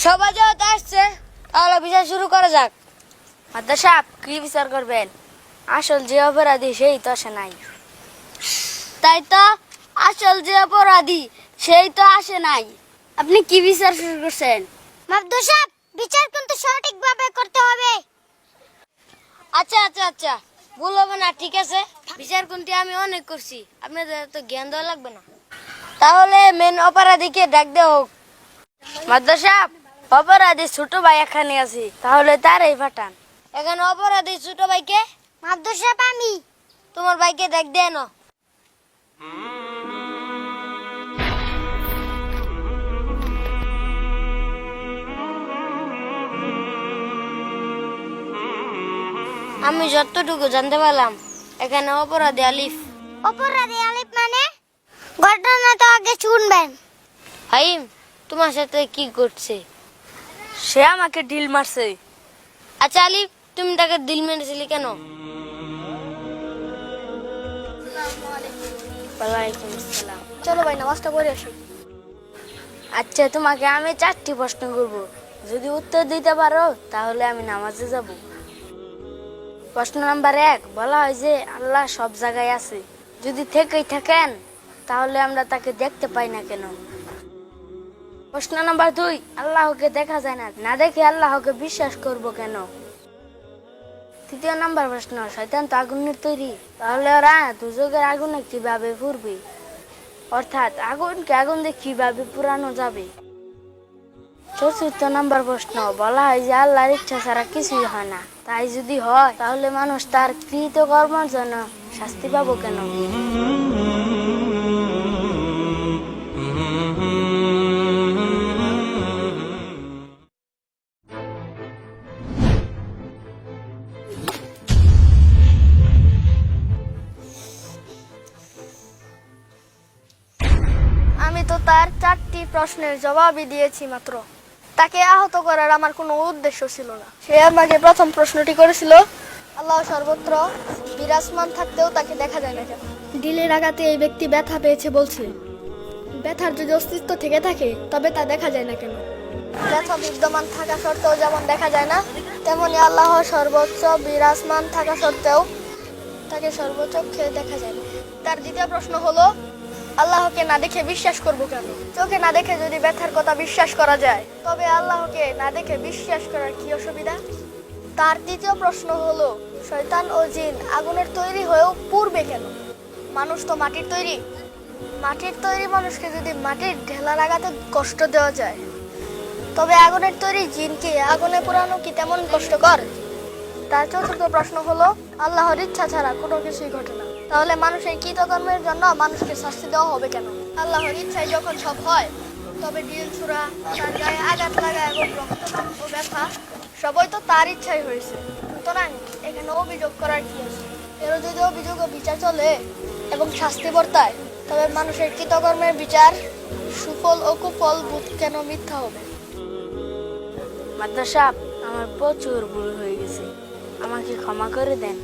সবাই যেহেতু আসছে তাহলে বিচার শুরু করা যাক। মাদ্দার সাহেব কি বিচার করবেন? আসল যে অপরাধী সেই তো আসে নাই। তাই তো, আসল যে অপরাধী সেই তো আসে নাই। আপনি কি বিচার শুরু করছেন? মাদ্দার সাহেব, বিচার কিন্তু সঠিকভাবে করতে হবে। আচ্ছা আচ্ছা আচ্ছা, ভুল হবে না, ঠিক আছে। বিচার কোনটি আমি অনেক করছি, আপনাদের তো জ্ঞান দেওয়া লাগবে না। তাহলে মেন অপরাধীকে ডাক দেওয়া হোক। মাদ্দার সাহেব, অপরাধী ছোট ভাই এখানে আছে, তাহলে তারই পাঠান। এখানে অপরাধী ছোট ভাইকে। মাদ্দার সাহেব, আমি। তোমার ভাইকে ডাক দেয় না। আমি যতটুকু জানতে পারলাম এখানে অপরাধী আলিফ। অপরাধী আলিফ মানে? ঘটনা তো আগে শুনবেন। হাইম, তোমার সাথে কি করছে? সে আমাকে ঢিল মারছে। আচ্ছা আলিফ, তুমি তাকে ঢিল মেরেছিলে কেন? ওয়ালাইকুম আসসালাম। চলো ভাই, নামাজটা পড়ে আসি। আচ্ছা, তোমাকে আমি 4টি প্রশ্ন করব, যদি উত্তর দিতে পারো তাহলে আমি নামাজে যাব। প্রশ্ন নাম্বার 1, বলা হয় যে আল্লাহ সব জায়গায় আছে, যদি থেকেই থাকেন তাহলে আমরা তাকে দেখতে পাই না কেন? প্রশ্ন নাম্বার 2, আল্লাহকে দেখা যায় না, না দেখে আল্লাহকে বিশ্বাস করব কেন? তৃতীয় নাম্বার প্রশ্ন, শয়তান তো আগুনের তৈরি, তাহলে ওরা দুজকের আগুনে কিভাবে পুড়বে? অর্থাৎ আগুনকে আগুন দিয়ে কিভাবে পুরানো যাবে? চতুর্থ নাম্বার প্রশ্ন, বলা হয় যে আল্লাহর ইচ্ছা ছাড়া কিছুই হয় না, তাই যদি হয় তাহলে মানুষ তার কৃত কর্মের জন্য শাস্তি পাবো কেন? আমি তো তার 4টি প্রশ্নের জবাবই দিয়েছি মাত্র। তাকে আহত করার আমার কোনো উদ্দেশ্য ছিল না। সে আমাকে প্রথম প্রশ্নটি করেছিল, আল্লাহ সর্বত্র বিরাজমান থাকতেও তাকে দেখা যায় না কেন? ঢিলের আঘাতে এই ব্যক্তি ব্যথা পেয়েছে বলছে, ব্যথার যদি অস্তিত্ব থেকে থাকে তবে তা দেখা যায় না কেন? ব্যথা বিদ্যমান থাকা সত্ত্বেও যেমন দেখা যায় না, তেমনি আল্লাহ সর্বোচ্চ বিরাজমান থাকা সত্ত্বেও তাকে সর্বচক্ষে দেখা যায় না। তার দ্বিতীয় প্রশ্ন হলো, আল্লাহকে না দেখে বিশ্বাস করব কেন? চোখে না দেখে যদি ব্যথার কথা বিশ্বাস করা যায়, তবে আল্লাহকে না দেখে বিশ্বাস করার কি অসুবিধা? তার তৃতীয় প্রশ্ন হলো, শয়তান ও জিন আগুনের তৈরি হয়েও পুড়বে কেন? মানুষ তো মাটির তৈরি। মাটির তৈরি মানুষকে যদি মাটির ঢেলা লাগাতে কষ্ট দেওয়া যায়, তবে আগুনের তৈরি জিনকে আগুনে পোড়ানো কি তেমন কষ্টকর? তার চতুর্থ প্রশ্ন হলো, আল্লাহর ইচ্ছা ছাড়া কোনো কিছুই ঘটে না, তাহলে মানুষের কৃতকর্মের জন্য মানুষকে শাস্তি দেওয়া হবে কেন? আল্লাহর ইচ্ছায় যখন সব হয়, তবে ঢিল ছোড়া, তার গায়ে আঘাত লাগা এবং রক্তপাত ও ব্যথা সবই তো তার ইচ্ছাই হয়েছে। সুতরাং এখানে অভিযোগ করার কি আছে? এরও যদি অভিযোগ ও বিচার চলে এবং শাস্তি বর্তায়, তবে মানুষের কৃতকর্মের বিচার সুফল ও কুফল বুধ কেন মিথ্যা হবে? মাদ্রাসা, আমার প্রচুর ভুল হয়ে গেছে, আমাকে ক্ষমা করে দেন।